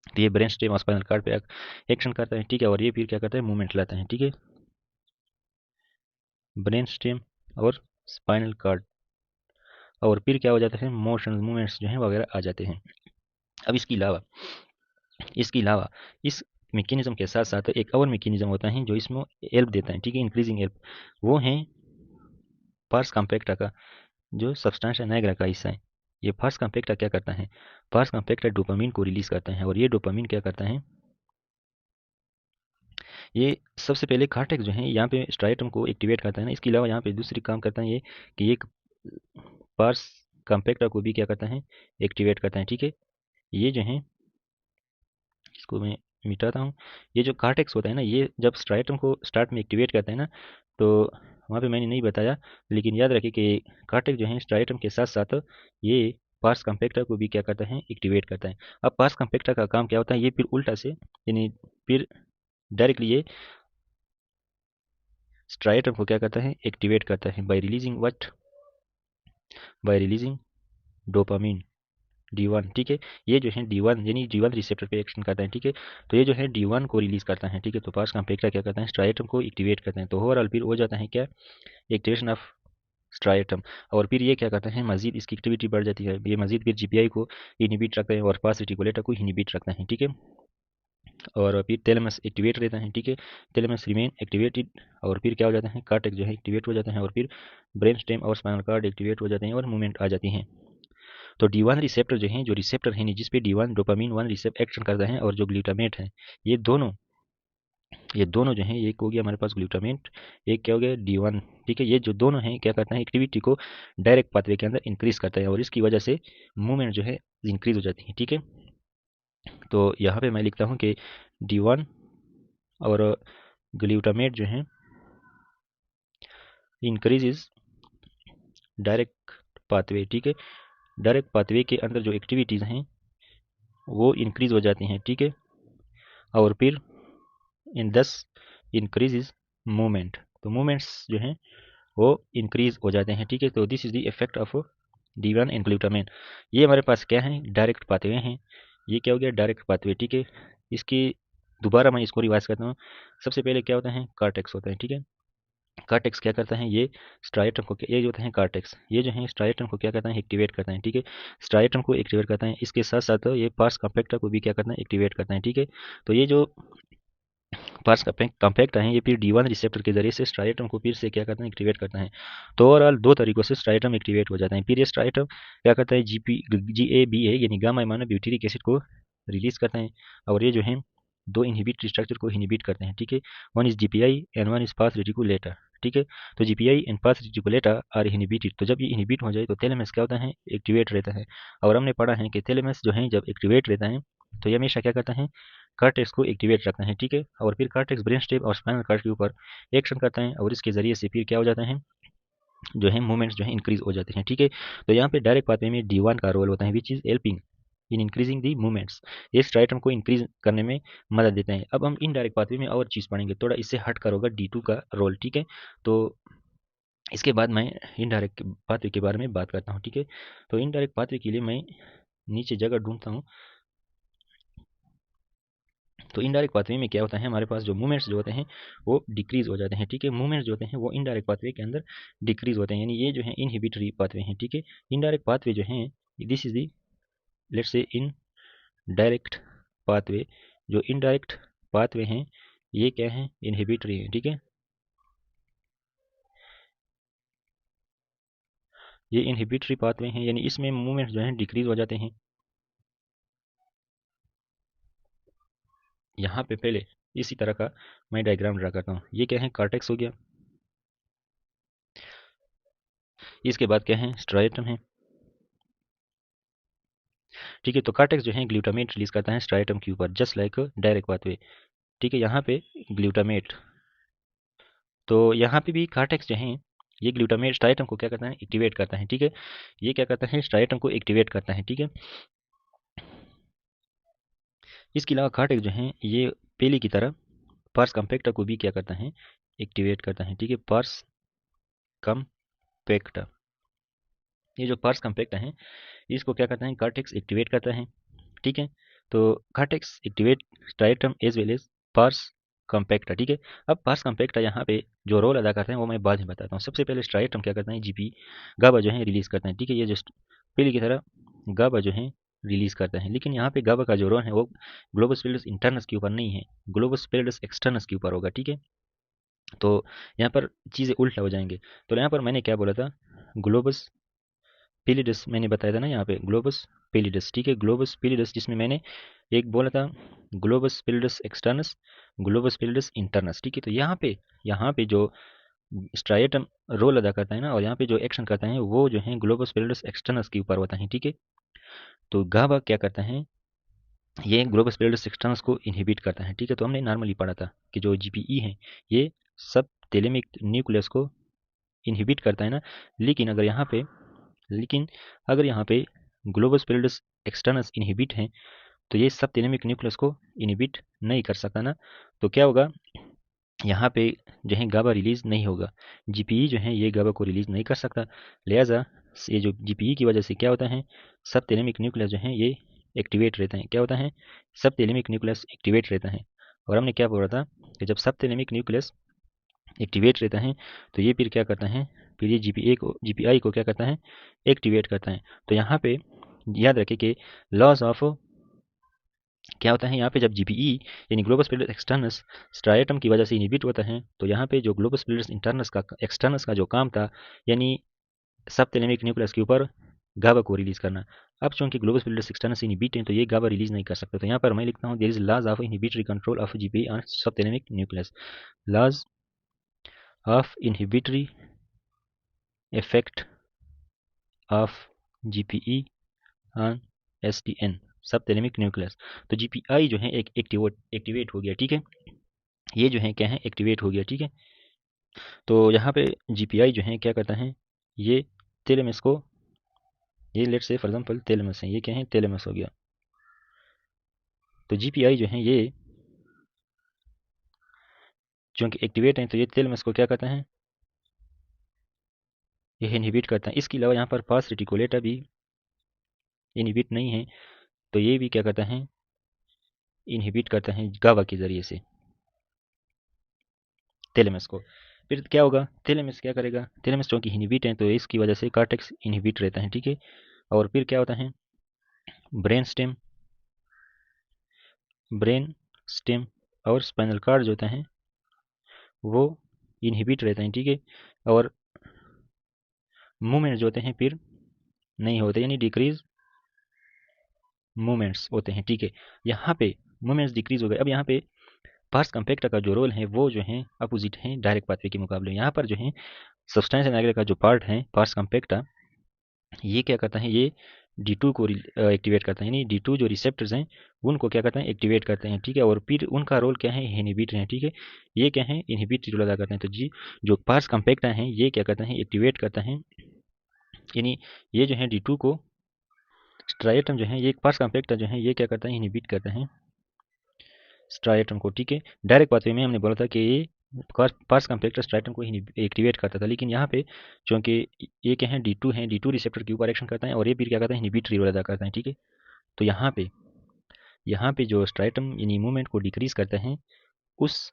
तो ये ब्रेन स्टेम और स्पाइनल कार्ड पे एक्शन करता है, ठीक है, और ये फिर क्या करता है, मूवमेंट लाता है, ठीक है, ब्रेन स्टेम और स्पाइनल कार्ड, और फिर क्या हो जाता है, मोशन मूवमेंट्स जो हैं वगैरह आ जाते हैं। अब इसके अलावा इस मैकेनिज्म के साथ साथ एक और मैकेनिज्म होता है जो इसमें हेल्प देता है, ठीक है, इंक्रीजिंग हेल्प, वो है पार्स कॉम्पैक्टा का जो सब्सटेंशिया निग्रा का हिस्सा है। ये पार्स कॉम्पैक्टा क्या करता है, पार्स कॉम्पैक्टा डोपामिन को रिलीज करता है, और ये डोपामिन क्या करता है, ये सबसे पहले कार्टेक्स जो है यहाँ पे स्ट्राइटम को एक्टिवेट करता है ना, इसके अलावा यहाँ पे दूसरी काम करता है ये कि एक पार्स कॉम्पैक्टा को भी क्या करता है, एक्टिवेट करता है, ठीक है। ये जो है इसको मैं मिटाता हूँ, ये जो कार्टेक्स होता है ना ये जब स्ट्राइटम को स्टार्ट में एक्टिवेट करता है ना, तो वहाँ पे मैंने नहीं बताया, लेकिन याद रखें कि कार्टेक्स जो है स्ट्राइटम के साथ साथ ये पार्स कम्पेक्टा को भी क्या करता है, एक्टिवेट करता है। अब पार्स कम्पेक्टा का काम क्या होता है, ये फिर उल्टा से यानी फिर डायरेक्टली ये स्ट्राइटम को क्या करता है, एक्टिवेट करता है bye releasing what, bye releasing dopamine D1। ठीक है, ये जो है D1 यानी D1 रिसेप्टर पे एक्शन करता है। ठीक है, तो ये जो है D1 को रिलीज करता है। ठीक है, तो पास कम्पेक्टा क्या करता है, स्ट्राइटम को एक्टिवेट करते हैं। तो ओवरऑल फिर हो जाता है क्या, एक्टिवेशन ऑफ स्ट्राइटम। और फिर ये क्या करता है, मजीद इसकी एक्टिविटी बढ़ जाती है, ये मजीद फिर GPI को इनिबिट रखता है और पास रेटिकुलेटर को इनिबिट रखता है। ठीक है, और फिर थैलेमस एक्टिवेट रहता है। ठीक है, थैलेमस रिमेन एक्टिवेटेड, और फिर क्या हो जाता है, कार्टेक्स जो है एक्टिवेट हो जाता है, और फिर ब्रेन स्टेम और स्पाइनल कार्ड एक्टिवेट हो जाते हैं और मूवमेंट आ जाती है। तो D1 रिसेप्टर जो है, जो रिसेप्टर है जिस पे D1 डोपामिन 1 रिसेप्टर एक्शन करता है, और जो ग्लूटामेट है, ये दोनों जो है, एक हो गया हमारे पास ग्लूटामेट, एक क्या हो गया D1। ठीक है, ये जो दोनों हैं क्या करता है, एक्टिविटी को डायरेक्ट पाथवे के अंदर इंक्रीज करता है, और इसकी वजह से मूवमेंट जो है इंक्रीज हो जाती है। ठीक है, तो यहाँ पे मैं लिखता हूँ कि D1 और ग्लूटामेट जो है इंक्रीजेज डायरेक्ट पाथवे। ठीक है, डायरेक्ट पाथवे के अंदर जो एक्टिविटीज़ हैं वो इंक्रीज हो जाती हैं। ठीक है, और फिर इन दस इंक्रीजेज मूवमेंट, तो मूवमेंट्स जो हैं वो इंक्रीज हो जाते हैं। ठीक है, तो this is the effect of D1 and glutamate. ये हमारे पास क्या है, डायरेक्ट पाथवे हैं। ये क्या हो गया, डायरेक्ट पाथवे। ठीक है, इसकी दोबारा मैं इसको रिवाइज करता हूँ। सबसे पहले क्या होता है, कार्टेक्स होता है। ठीक है, कार्टेक्स क्या करता है, ये स्ट्राइटम को, ये जो होता है कार्टेक्स, ये जो है स्ट्राइटम को क्या करता है, एक्टिवेट करता है। ठीक है, स्ट्राइटम को एक्टिवेट करता है, इसके साथ साथ ये पार्स कम्पेक्टा को भी क्या करता है, एक्टिवेट करता है। ठीक है, तो ये जो पार्स कम्पैक्ट है, ये फिर D1 रिसेप्टर के जरिए से स्ट्राइटम को फिर से क्या करते हैं, एक्टिवेट करता है। तो ओवरऑल दो तरीकों से स्ट्राइटम एक्टिवेट हो जाता है। फिर ये स्ट्राइटम क्या करता है, GABA यानी गामा एमाइनो ब्यूटेरिक एसिड को रिलीज करता है, और ये जो है दो इनहिबिटरी स्ट्रक्चर को इनहिबिट करते हैं। ठीक है, one is GPI and one is pars reticulata. ठीक है, तो GPI and pars reticulata are inhibited, तो जब ये इनहिबिट हो जाए तो थैलेमस क्या होता है, एक्टिवेट रहता है। और हमने पढ़ा है कि थैलेमस जो है जब एक्टिवेट रहता है तो ये हमेशा क्या करता है, कार्टेक्स को एक्टिवेट रखता है। ठीक है, और फिर कार्टेक्स ब्रेन स्टेम और स्पाइनल कार्ड के ऊपर एक्शन करता है, और इसके जरिए से फिर क्या हो जाता है, जो है मूवमेंट्स जो है इंक्रीज हो जाते हैं। ठीक है, तो यहाँ पे डायरेक्ट पाथवे में D1 का रोल होता है, which is helping in increasing the movements, ये स्ट्राइटम को इंक्रीज करने में मदद देते हैं। अब हम इनडायरेक्ट पाथवे में और चीज़ पढ़ेंगे, थोड़ा इससे हट कर होगा D2 का रोल। ठीक है, तो इसके बाद मैं इनडायरेक्ट पाथवे के बारे में बात करता हूँ। ठीक है, तो इनडायरेक्ट पाथवे के लिए मैं नीचे जगह ढूंढता हूँ। तो इनडायरेक्ट पाथवे में क्या होता है, हमारे पास जो मूवमेंट्स जो होते हैं वो डिक्रीज हो जाते हैं। ठीक है, मूवमेंट्स जो होते हैं वो इनडायरेक्ट पाथवे के अंदर डिक्रीज होते हैं, यानी ये जो है इनहिबिटरी पाथवे हैं। ठीक है, इनडायरेक्ट पाथवे जो हैं, this is the, let's say in direct pathway, जो इनडायरेक्ट पाथवे हैं ये क्या है, इनहिबिटरी है। ठीक है, ये इनहिबिटरी पाथवे हैं, यानी इसमें मूवमेंट्स जो हैं डिक्रीज हो जाते हैं। यहाँ पे पहले इसी तरह का मैं डायग्राम ड्रा करता हूँ। ये क्या है, कार्टेक्स हो गया, इसके बाद क्या है, स्ट्राइटम है। ठीक है, तो कार्टेक्स जो है ग्लूटामेट रिलीज करता है स्ट्राइटम के ऊपर, जस्ट लाइक डायरेक्ट पाथवे। ठीक है, यहाँ पे ग्लूटामेट, तो यहाँ पे भी कार्टेक्स जो है ये ग्लूटामेट स्ट्राइटम को क्या करता है, एक्टिवेट करता है। ठीक है, ये क्या करता है, स्ट्राइटम को एक्टिवेट करता है। ठीक है, इसके अलावा कार्टेक्स जो है ये पहले की तरह पार्स कम्पेक्टा को भी क्या करता है, एक्टिवेट करता है। ठीक है, पार्स कम्पेक्टा, ये जो पार्स कम्पेक्टा है इसको क्या करता है, कार्टेक्स एक्टिवेट करता है। ठीक है, तो cortex activate striatum as well as pars compacta. ठीक है, अब पार्स कम्पेक्टा यहाँ पे जो रोल अदा करते हैं वो मैं बाद में बताता हूँ। सबसे पहले स्ट्राइटम क्या करता है, GP गाबा जो है रिलीज करते हैं। ठीक है, ये जस्ट पहले की तरह गाबा जो है रिलीज करता है, लेकिन यहाँ पे गाबा का जो रोल है वो ग्लोबस पेरिडस इंटरनस के ऊपर नहीं है, ग्लोबस पेरिडस एक्सटर्नस के ऊपर होगा। ठीक है, तो यहाँ पर चीज़ें उल्टा हो जाएंगे। तो यहाँ पर मैंने क्या बोला था, ग्लोबस पेलिडस मैंने बताया था ना, यहाँ पे ग्लोबस पेलिडस। ठीक है, ग्लोबस पेलिडस, जिसमें मैंने एक बोला था ग्लोबस पेलिडस एक्सटर्नस, ग्लोबस पेलिडस इंटरनस। ठीक है, तो यहाँ पे जो स्ट्राइटम रोल अदा करता है ना, और यहाँ पे जो एक्शन करता है वो जो है ग्लोबस पेलिडस एक्सटर्नस के ऊपर होता है। ठीक है, तो गाबा क्या करता है, ये ग्लोबस पेलिडस एक्सटर्नस को इनहिबिट करता है। ठीक है, तो हमने नॉर्मली पढ़ा था कि जो GPE है ये सब थैलेमिक न्यूक्लियस को इनहिबिट करता है ना। लेकिन अगर यहाँ पे ग्लोबस पेरिडस एक्सटर्नस इनहिबिट हैं तो ये सब थैलेमिक न्यूक्लियस को इनहिबिट नहीं कर सकता ना। तो क्या होगा, यहाँ पे जो है गाबा रिलीज नहीं होगा, जीपीई जो है ये गाबा को रिलीज नहीं कर सकता। लिहाजा ये जो जीपीई की वजह से क्या होता है, सब थैलेमिक न्यूक्लियस जो है ये एक्टिवेट रहता है। क्या होता है, सब थैलेमिक न्यूक्लियस एक्टिवेट रहता है। और हमने क्या बोला था कि जब सब थैलेमिक न्यूक्लियस एक्टिवेट रहता है तो ये फिर क्या करता है, फिर ये जीपीआई को क्या करता है, एक्टिवेट करता है। तो यहाँ पे याद रखें कि लॉस ऑफ क्या होता है, यहाँ पे जब जीपीई यानी ग्लोबस पिलस एक्सटर्नस स्ट्राइएटम की वजह से इनहिबिट होता है तो यहाँ पे जो ग्लोबस पिलस इंटरनस का एक्सटर्नस का जो काम था, यानी सब थैलेमिक न्यूक्लियस के ऊपर गाबा को रिलीज करना, अब चूंकि ग्लोबस पिलस एक्सटर्नस इनहिबिट है तो ये गाबा रिलीज नहीं कर सकता। तो यहाँ पर मैं लिखता हूँ there is loss of inhibitory control of GPe on subthalamic nucleus, loss of inhibitory effect of GPe on STN subthalamic nucleus. तो जीपीआई जो है एक एक्टिवेट हो गया, ठीक है, ये जो है क्या है, एक्टिवेट हो गया, ठीक है। तो यहाँ पे जीपीआई जो है क्या करता है, ये थैलेमस को, ये let's say for example thalamus है, ये क्या है, थैलेमस हो गया। तो जीपीआई जो है ये चूंकि एक्टिवेट है तो ये थैलेमस को क्या करता है, ये इनहिबिट करता है। इसके अलावा यहाँ पर पास रेटिकुलेटा भी इनहिबिट नहीं है, तो ये भी क्या करता है, इनहिबिट करता है गावा के जरिए से थैलेमस को। फिर क्या होगा, थैलेमस क्या करेगा, थैलेमस चूंकि इनहिबिट है तो इसकी वजह से कार्टेक्स इनहिबिट रहता है, ठीक है। और फिर क्या होता है, ब्रेन स्टेम और स्पाइनल कार्ड जो होता है वो इनहिबिट रहते हैं, ठीक है। और मूवमेंट जो होते हैं फिर नहीं होते, यानी डिक्रीज मूवमेंट्स होते हैं, ठीक है। यहाँ पे मूवमेंट्स डिक्रीज हो गए। अब यहाँ पे पार्स कंपैक्टा का जो रोल है वो जो है अपोजिट है डायरेक्ट पाथवे के मुकाबले। यहाँ पर जो है सब्सटेंस एनाग्रा का जो पार्ट है पार्स कंपैक्टा, ये क्या करता है, ये D2 को एक्टिवेट करता है, यानी D2 जो रिसेप्टर्स हैं उनको क्या करते हैं, एक्टिवेट करते हैं, ठीक है। और फिर उनका रोल क्या है, इनहिबिट है, ठीक है। ये क्या है, इनहिबिट रोल अदा करते हैं। तो जी जो पार्स कंपैक्टा है ये क्या करता है, एक्टिवेट करता है, यानी ये जो है D2 को, स्ट्राइएटम जो है ये पार्स कंपैक्टा जो है ये क्या करता है, इनहिबिट करता है स्ट्राइएटम को, ठीक है। डायरेक्ट पाथवे में हमने बोला था कि ये पार्स कंपैक्टा स्ट्राइएटम को एक्टिवेट करता था, लेकिन यहाँ पे चूंकि ये क्या है, D2 रिसेप्टर के ऊपर एक्शन करता है और ये फिर क्या करता है, इनहिबिटरी रोल अदा करता है, ठीक है। तो यहाँ पे जो स्ट्राइटम यानी मूवमेंट को डिक्रीज करता है उस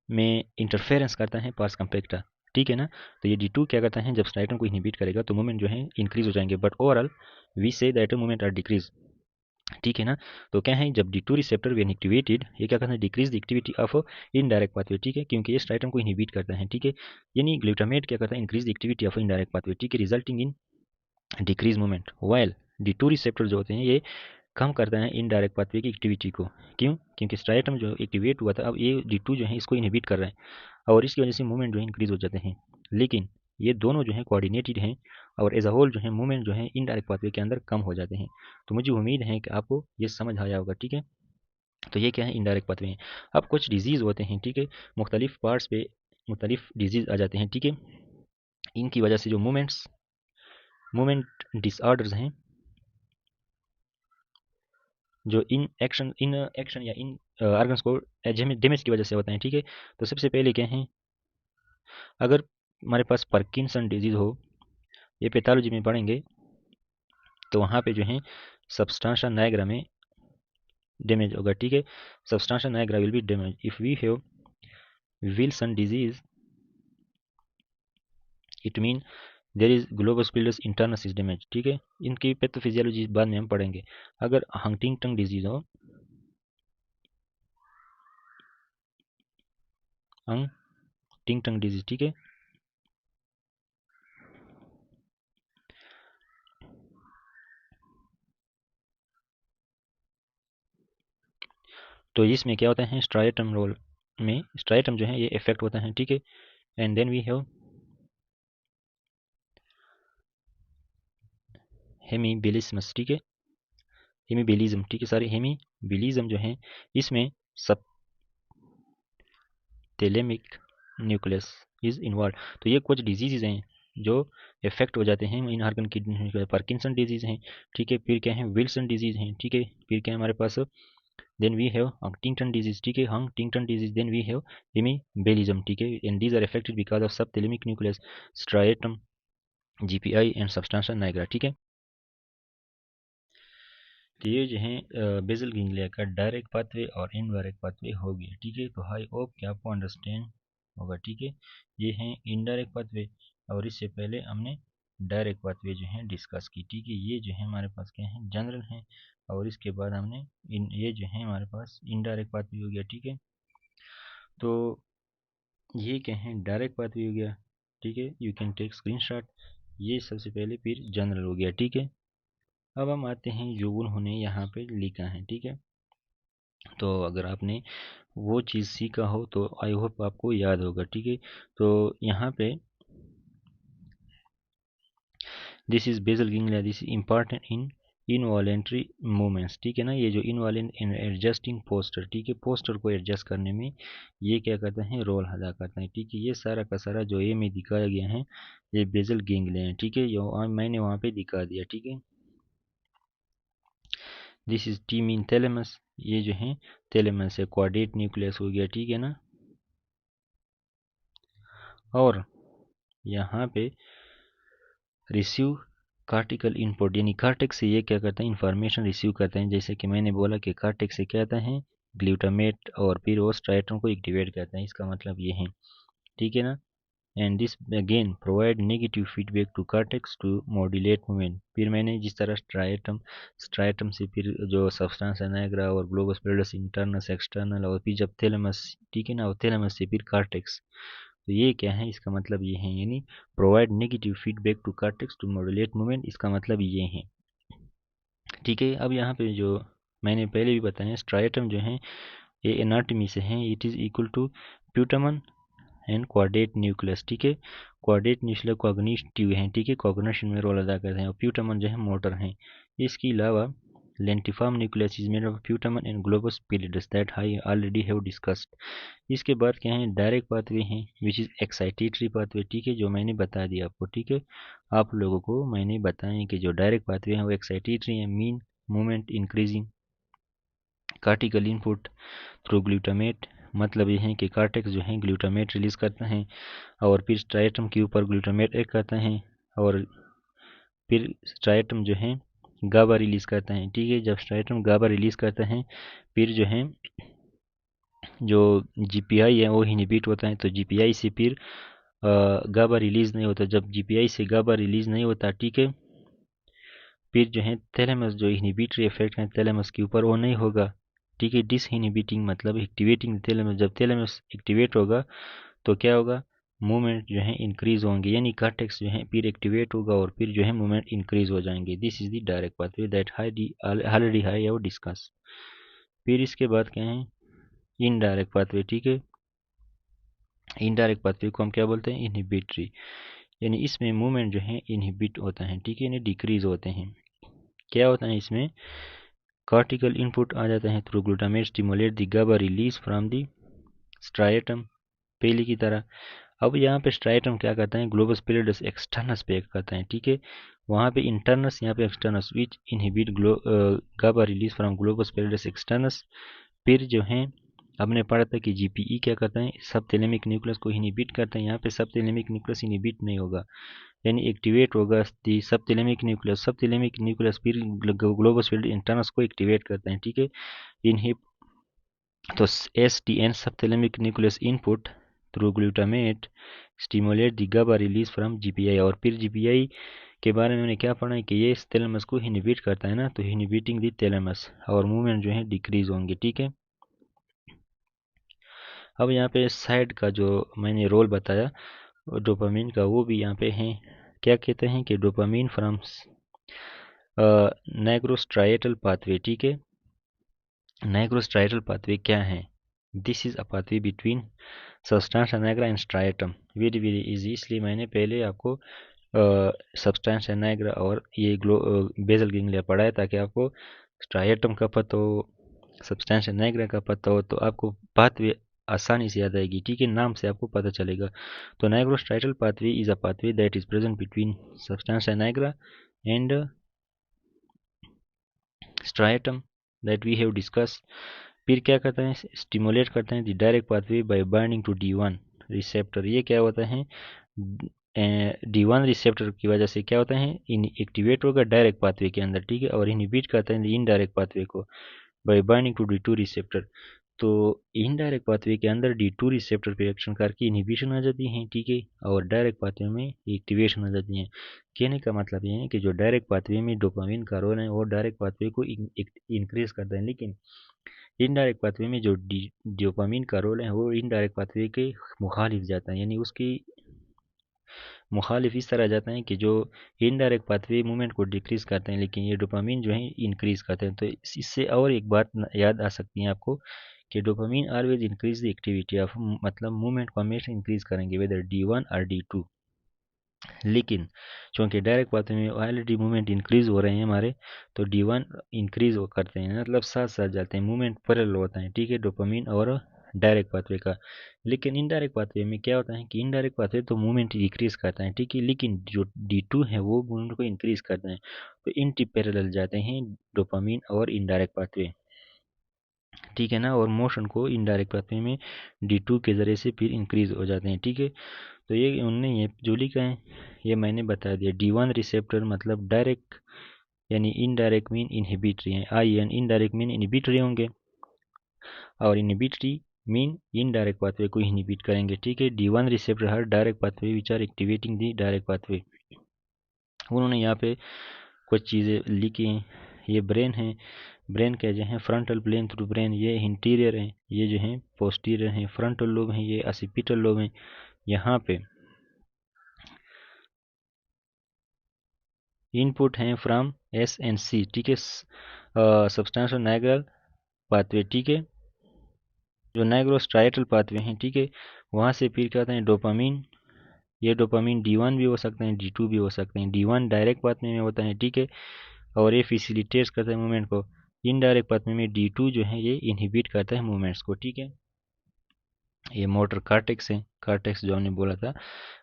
में इंटरफेरेंस करता है पार्स कंपैक्टा, ठीक है ना। तो ये D2 क्या करता है, जब स्ट्राइटम को इनहिबिट करेगा तो मूवमेंट जो है इंक्रीज हो जाएंगे, but overall we say that movement are decrease, ठीक है ना। तो क्या है, जब D2 रिसेप्टर वे एक्टिवेटेड ये क्या करता है, decrease the activity of indirect pathway, ठीक है, क्योंकि ये स्ट्राइटम को इनहिबिट करता है, ठीक है। यानी ग्लूटामेट क्या करता है, increase the activity of indirect pathway, ठीक है, resulting in decrease movement. While D2 receptor जो होते हैं ये कम करता है इनडायरेक्ट पाथवे की एक्टिविटी को। क्यों, क्योंकि स्ट्राइटम जो एक्टिवेट हुआ था अब ये D2 जो है इसको इनहिबिट कर रहा है और इसकी वजह से मूवमेंट जो है इंक्रीज हो जाते हैं। लेकिन ये दोनों जो है कोऑर्डिनेटेड हैं और एज अ होल जो है मूवमेंट जो है इनडायरेक्ट पाथवे के अंदर कम हो जाते हैं। तो मुझे उम्मीद है कि आपको ये समझ आया होगा, ठीक है। तो ये क्या है, इनडायरेक्ट पाथवे हैं। अब कुछ डिजीज़ होते हैं, ठीक है, मुख्तलिफ पार्ट्स पे मुख्तलिफ डिजीज़ आ जाते हैं, ठीक है। इनकी वजह से जो मूवमेंट डिसऑर्डर्स हैं जो इन एक्शन या इन ऑर्गन्स को डैमेज की वजह से होते हैं, ठीक है। तो सबसे पहले क्या है, अगर हमारे पास पार्किंसन डिजीज़ हो, ये पैथोलॉजी में पढ़ेंगे, तो वहाँ पे जो है सब्सटेंशिया नाइग्रा में डैमेज होगा, ठीक है। Substantia nigra will be damage if we have Wilson disease, it mean there is globus pallidus internus is damage, ठीक है। इनकी पैथोफिजियोलॉजी बाद में हम पढ़ेंगे। अगर हंटिंगटन डिजीज हो, हंटिंगटन डिजीज, ठीक है, तो इसमें क्या होता है, स्ट्राइटम रोल में स्ट्राइटम जो है ये इफेक्ट होता है, ठीक है। एंड देन वी हैव हेमीबिलिस्मस, ठीक है, हेमीबिलिज्म, ठीक है, सारे हेमीबिलिज्म जो है इसमें सब थैलेमिक न्यूक्लियस इज इन्वॉल्व। तो ये कुछ डिजीज़ हैं जो इफेक्ट हो जाते हैं इन ऑर्गन किडनी। पार्किंसन डिजीज़ हैं, ठीक है, फिर क्या है विल्सन डिजीज़ हैं, ठीक है, फिर क्या है हमारे पास then we have Huntington disease, ठीक है, Huntington disease, then we have hemiballism, ठीक है, and these are affected because of subthalamic nucleus, striatum, GPI and substantia nigra, ठीक है। तो ये जो है बेसल गैंग्लिया का डायरेक्ट पाथवे और इनडायरेक्ट पाथवे हो गया, ठीक है। तो आई होप कि आपको अंडरस्टैंड होगा, ठीक है। ये है इनडायरेक्ट पाथवे और इससे पहले हमने डायरेक्ट पाथवे जो है डिस्कस की, ठीक है। ये जो है हमारे पास क्या है जनरल है, और इसके बाद हमने ये जो है हमारे पास इनडायरेक्ट पाथवे हो गया, ठीक है। तो ये क्या है डायरेक्ट पाथवे हो गया, ठीक है, यू कैन टेक स्क्रीनशॉट। ये सबसे पहले फिर जनरल हो गया, ठीक है। अब हम आते हैं जो उन्होंने यहाँ पे लिखा है, ठीक है। तो अगर आपने वो चीज़ सीखा हो तो आई होप आपको याद होगा, ठीक है। तो यहाँ पे this is basal ganglia, this is important in involuntary movements, ठीक है ना। ये जो इनवॉलेंट एडजस्टिंग पोस्टर, ठीक है, पोस्टर को एडजस्ट करने में ये क्या करते हैं रोल अदा करते हैं, ठीक है। ये सारा का सारा जो ए में दिखाया गया है ये बेसल गैंग्लिया है, ठीक है। ये मैंने वहाँ पे दिखा दिया, ठीक है। This is T mean thalamus, ये जो है थैलेमस है, क्वाड्रेट न्यूक्लियस हो गया, ठीक है ना। और यहाँ पे रिसीव कार्टिकल इनपुट, यानी कार्टेक्स से ये क्या करते हैं इंफॉर्मेशन रिसीव करते हैं। जैसे कि मैंने बोला कि कार्टेक्स से क्या आता है ग्लूटामेट, और फिर वो स्ट्राइटम को एक्टिवेट करते हैं, इसका मतलब ये है, ठीक है ना। And this again provide negative feedback to cortex to modulate movement. फिर मैंने जिस तरह स्ट्राइटम से फिर जो सब्सटेंस निग्रा और ग्लोबस पैरेलस इंटरनस एक्सटर्नल, और फिर जब थैलेमस, ठीक है ना, और थैलेमस से फिर कार्टेक्स, तो ये क्या है इसका मतलब ये है, यानी provide negative feedback to cortex to modulate movement, इसका मतलब ये है, ठीक है। अब यहाँ पे जो मैंने पहले भी बताया स्ट्राइटम जो है ये एनाटमी से है, it is equal to putamen and caudate nucleus, ठीक है। क्वाड्रेट न्यूक्लियस कॉग्निटिव हैं, ठीक है, कॉग्निशन में रोल अदा करते हैं, और प्यूटामन जो है मोटर हैं। इसके अलावा lentiform nucleus is made of putamen and globus pallidus that I already have discussed. इसके बाद क्या है डायरेक्ट पाथवे हैं विच इज़ एक्साइटेटरी पाथवे, ठीक है, जो मैंने बता दिया आपको, ठीक है। आप लोगों को मैंने बताया कि जो डायरेक्ट पाथवे हैं वो एक्साइटेटरी हैं, mean movement increasing cortical input through glutamate, मतलब ये है कि कार्टेक्स जो है ग्लूटामेट रिलीज करता है, और फिर स्ट्राइटम के ऊपर ग्लूटामेट एक्ट करता है, और फिर स्ट्राइटम जो है गाबा रिलीज करता है, ठीक है। जब स्ट्राइटम गाबा रिलीज करता है फिर जो है जो जीपीआई है वो इनहिबिट होता है, तो जीपीआई से फिर गाबा रिलीज नहीं होता। जब जीपीआई से गाबा रिलीज नहीं होता, ठीक है, फिर जो है थैलेमस जो इनहिबिटरी इफेक्ट है थैलेमस के ऊपर वो नहीं होगा, ठीक है। डिस इनहिबिटिंग मतलब एक्टिवेटिंग थैलेमस, जब थैलेमस एक्टिवेट होगा तो क्या होगा मूवमेंट जो है इंक्रीज होंगे, यानी कार्टेक्स जो है फिर एक्टिवेट होगा और फिर जो है मूवमेंट इंक्रीज हो जाएंगे। This is the direct pathway that already high और डिस्कस। फिर इसके बाद क्या है इनडायरेक्ट पाथवे, ठीक है। इनडायरेक्ट पाथवे को हम क्या बोलते हैं इनहिबिटरी, यानी इसमें मूवमेंट जो है इनहिबिट होता है, ठीक है, यानी डिक्रीज होते हैं। क्या होता है इसमें कार्टिकल इनपुट आ जाता है through glutamate stimulate the GABA release from the striatum, पहले की तरह। अब यहाँ पे स्ट्राइटम क्या करता है ग्लोबस पैरेलस एक्सटर्नस पे एक्ट करता है, ठीक है। वहाँ पे इंटरनस, यहाँ पे externus, which inhibit GABA release from globus pallidus externus. फिर जो है हमने पढ़ा था कि जीपीई क्या करता है सब थैलेमिक न्यूक्लियस को इनहिबिट करता है, यहाँ पे सब थैलेमिक न्यूक्लियस इनहिबिट नहीं होगा, यानी एक्टिवेट होगा subthalamic nucleus. Subthalamic nucleus फिर ग्लोबस पैरेलस इंटरनस को एक्टिवेट करते हैं, ठीक है, इनहिब। तो S T N subthalamic nucleus input through glutamate stimulate the GABA release from GPi, और फिर जीपीआई के बारे में मैंने क्या पढ़ा है कि ये इस थैलेमस को इनहिबिट करता है ना, तो इनहिबिटिंग द थैलेमस और मूवमेंट जो है डिक्रीज होंगे, ठीक है। अब यहाँ पे साइड का जो मैंने रोल बताया डोपामिन का वो भी यहाँ पे है। क्या कहते हैं कि डोपामिन फ्रॉम नाइग्रोस्ट्राइटल पाथवे, ठीक है। नाइग्रोस्ट्राइटल पाथवे क्या है, this is a pathway between substantia nigra and striatum, very very easy, इसलिए मैंने पहले आपको सब्सटेंशिया निग्रा और ये बेसल गैंग्लिया पढ़ाया ताकि आपको स्ट्राइटम का पता हो, सब्सटेंशिया निग्रा का पता हो, तो आपको पाथवे आसानी से याद आएगी, ठीक है, नाम से आपको पता चलेगा। तो nigrostriatal pathway is a pathway that is present between substantia nigra and striatum that we have discuss. फिर क्या करते हैं, स्टिमुलेट करते हैं the direct pathway by binding to D1 receptor. ये क्या होता है, D1 रिसेप्टर की वजह से क्या होता है, इन एक्टिवेट होगा डायरेक्ट पाथवे के अंदर, ठीक है, और इनहिबिट करते हैं इनडायरेक्ट पाथवे को by binding to D2 receptor. तो इनडायरेक्ट पाथवे के अंदर D2 रिसेप्टर पे एक्शन करके इनहिबिशन आ जाती है, ठीक है, और डायरेक्ट पाथवे में एक्टिवेशन आ जाती है। कहने का मतलब ये है कि जो डायरेक्ट पाथवे में डोपामिन का रोल है वो डायरेक्ट पाथवे को इंक्रीज करता है, लेकिन इनडायरेक्ट पाथवे में जो डोपामिन का रोल है वो इनडायरेक्ट पाथवे के मुखालिफ जाता है, यानी उसकी मुखालिफ इस तरह जाता है कि जो इनडायरेक्ट पाथवे मूवमेंट को डिक्रीज करते हैं, लेकिन ये डोपामिन जो है इंक्रीज करते हैं। तो इससे और एक बात याद आ सकती है आपको कि dopamine always increase the activity of, मतलब मूवमेंट को हमेशा इंक्रीज करेंगे वेदर D1 और D2। लेकिन चूंकि डायरेक्ट पाथवे में ऑलरेडी मूवमेंट इंक्रीज हो रहे हैं हमारे, तो D1 इंक्रीज करते हैं, मतलब साथ साथ जाते हैं, मूवमेंट पैरेलल होता है, ठीक है, डोपामिन और डायरेक्ट पाथवे का। लेकिन इनडायरेक्ट पाथवे में क्या होता है कि इनडायरेक्ट पाथवे तो मूवमेंट डिक्रीज करता है, ठीक है, लेकिन जो D2 है वो मूवमेंट को इंक्रीज करते हैं। तो इनटी पैरेलल जाते हैं डोपामिन और इनडायरेक्ट पाथवे, ठीक है ना, और मोशन को इनडायरेक्ट पाथवे में D2 के जरिए से फिर इंक्रीज हो जाते हैं, ठीक है। तो ये उनने ये जो लिखा है ये मैंने बता दिया। D1 रिसेप्टर मतलब डायरेक्ट, यानी इनडायरेक्ट मीन इनहिबिटरी है, IN इनडायरेक्ट मीन इनहिबिटरी होंगे, और इनहिबिटरी मीन इनडायरेक्ट पाथवे को इनहिबिट करेंगे, ठीक है। D1 रिसेप्टर हर direct pathway which are activating the direct pathway. उन्होंने यहाँ पे कुछ चीज़ें लिखी हैं। ये ब्रेन है, ब्रेन क्या जो है फ्रंटल प्लेन थ्रू ब्रेन, ये इंटीरियर है, ये जो है पोस्टीरियर है, फ्रंटल लोब है, ये ऑसिपिटल लोब है। यहाँ पे इनपुट हैं फ्रॉम SNC, ठीक है, सब्सटेंशियल नाइग्रल पाथवे, ठीक है, जो नाइग्रोस्ट्राइटल पाथवे हैं, ठीक है। वहाँ से फिर क्या होता है डोपामिन, ये डोपामिन D1 भी हो सकते हैं, D2 भी हो सकते हैं। D1 डायरेक्ट पाथवे में होता है, ठीक है, और ये फैसिलिटेट्स करता है मूवमेंट को। इनडायरेक्ट पाथवे में D2 जो है ये इनहिबिट करता है मूवमेंट्स को, ठीक है। ये मोटर कार्टेक्स है, कार्टेक्स जो हमने बोला था,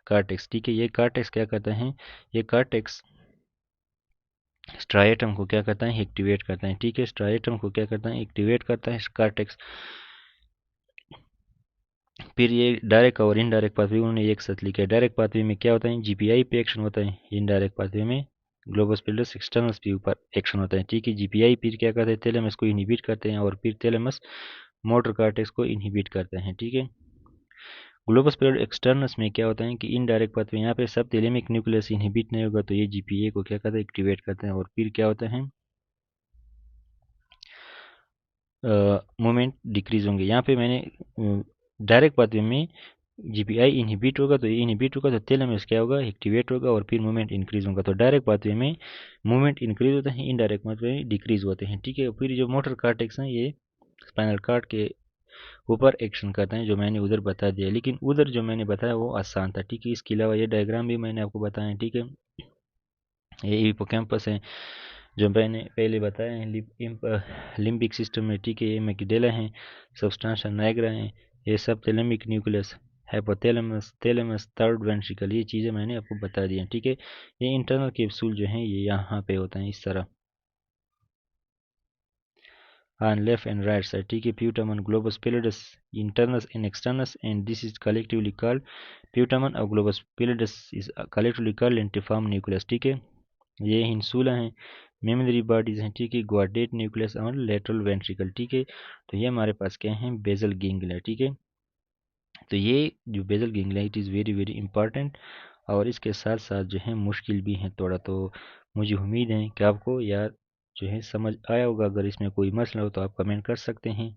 कार्टेक्स, ठीक है। ये कार्टेक्स क्या करता है, ये कार्टेक्स स्ट्राइटम को क्या करता है, एक्टिवेट करता है, ठीक है, स्ट्राइटम को क्या करता है, एक्टिवेट करता है कार्टेक्स। फिर ये डायरेक्ट और इनडायरेक्ट पाथवे उन्होंने एक साथ लिखा है। डायरेक्ट पाथवे में क्या होता है, GPI पे एक्शन होता है, इनडायरेक्ट पाथवे में ग्लोबस पिलस एक्सटर्नस के ऊपर एक्शन होता है, ठीक है। GPI फिर क्या करते हैं, थैलेमस को इनहिबिट करते हैं, और फिर थैलेमस मोटर कार्टेक्स को इनहिबिट करते हैं, ठीक है। ग्लोबस पिलस एक्सटर्नस में क्या होता है कि इनडायरेक्ट पाथवे यहाँ पे सब थैलेमिक न्यूक्लियस इनहिबिट नहीं होगा, तो ये GPA को क्या करता है, एक्टिवेट करते हैं, और फिर क्या होता है, मोमेंट डिक्रीज होंगे। यहाँ पे मैंने डायरेक्ट पाथवे में GPI इनहिबिट होगा, तो ये इनहिबिट होगा तो थैलेमस क्या होगा, एक्टिवेट होगा, और फिर मूवमेंट इंक्रीज होगा। तो डायरेक्ट पाथवे में मूवमेंट इंक्रीज होता है, इनडायरेक्ट पाथवे में डिक्रीज होते हैं, ठीक है। फिर जो मोटर कार्टेक्स हैं ये स्पाइनल कार्ड के ऊपर एक्शन करते हैं, जो मैंने उधर बता दिया, लेकिन उधर जो मैंने बताया वो आसान था, ठीक है। इसके अलावा ये डायग्राम भी मैंने आपको बताया, ठीक है। ये हिप्पोकैम्पस है जो मैंने पहले बताया है लिम्बिक सिस्टम में, ठीक है। ये मैकिडेला है, सब्सटेंशिया नाइग्रा है, ये सब thalamic nucleus, hypothalamus, thalamus, third ventricle, ये चीज़ें मैंने आपको बता दी हैं, ठीक है। ये इंटरनल कैप्सूल जो है ये यहाँ पे होता है इस तरह on left and right side, ठीक है। putamen, globus pallidus, internus and externus, and this is collectively called putamen और globus pallidus is collectively called lentiform nucleus, ठीक है। ये इंसुला है, मेमोरी बॉडीज हैं, ठीक है, ग्वाडेट न्यूक्लियस और लेटरल वेंट्रिकल, ठीक है। तो ये हमारे पास क्या है, बेजल गेंगलिया, ठीक है। तो ये जो basal ganglia it is very very important, और इसके साथ साथ जो है मुश्किल भी है थोड़ा। तो मुझे उम्मीद है कि आपको यार जो है समझ आया होगा। अगर इसमें कोई मसला हो तो आप कमेंट कर सकते हैं।